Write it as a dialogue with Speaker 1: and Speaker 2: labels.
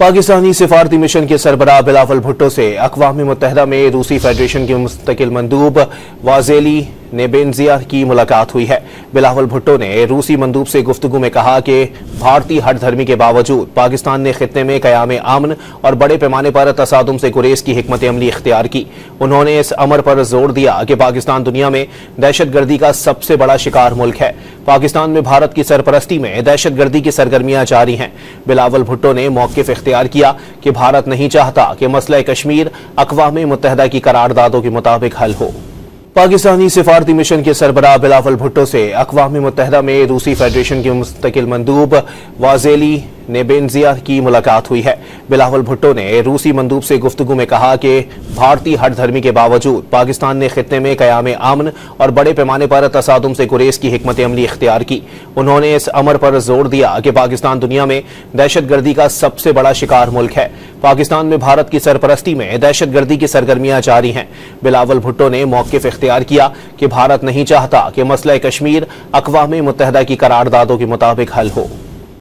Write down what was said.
Speaker 1: Pakistani सिफारती mission के सरबराह बिलावल भुट्टो से अक़वाम मुत्तहिदा में रूसी फेडरेशन के मुस्तकिल मंदूब वाज़ेली नेबेंजिया की मुलाकात हुई है। बिलावल भुट्टो ने रूसी मंदूब से गुफ्तगू में कहा कि भारतीय हर धर्मी के बावजूद पाकिस्तान ने खित्ते में क़याम अमन और बड़े पैमाने पर तसादुम से गुरेज की हिकमत अमली इख्तियार की। उन्होंने इस अमर पर जोर दिया कि पाकिस्तान दुनिया में दहशत गर्दी का सबसे बड़ा शिकार मुल्क है। पाकिस्तान में भारत की सरपरस्ती में दहशत गर्दी की सरगर्मियां जारी हैं। बिलावल भुट्टो ने मौक़िफ़ इख्तियार किया कि भारत नहीं चाहता कि मसला कश्मीर अक़वाम मुत्तहिदा की करारदादों के मुताबिक हल हो। पाकिस्तानी सिफारती मिशन के सरबराह बिलावल भुट्टो से अक़वाम मुत्तहिदा में रूसी फेडरेशन के मुस्तकिल मंदूब वाज़ेली नेबेंजिया की मुलाकात हुई है। बिलावल भुट्टो ने रूसी मंदूब से गुफ्तगू में कहा कि भारतीय हर धर्मी के बावजूद पाकिस्तान ने खित्ते में क़याम अमन और बड़े पैमाने पर तसादुम से गुरेज की हिकमत अमली इख्तियार की। उन्होंने इस अमर पर जोर दिया कि पाकिस्तान दुनिया में दहशत गर्दी का सबसे बड़ा शिकार मुल्क है। पाकिस्तान में भारत की सरपरस्ती में दहशत गर्दी की सरगर्मियां जारी हैं। बिलावल भुट्टो ने मौक़िफ़ इख्तियार किया कि भारत नहीं चाहता कि मसला कश्मीर अक़वाम मुत्तहिदा की करारदादों के मुताबिक हल हो।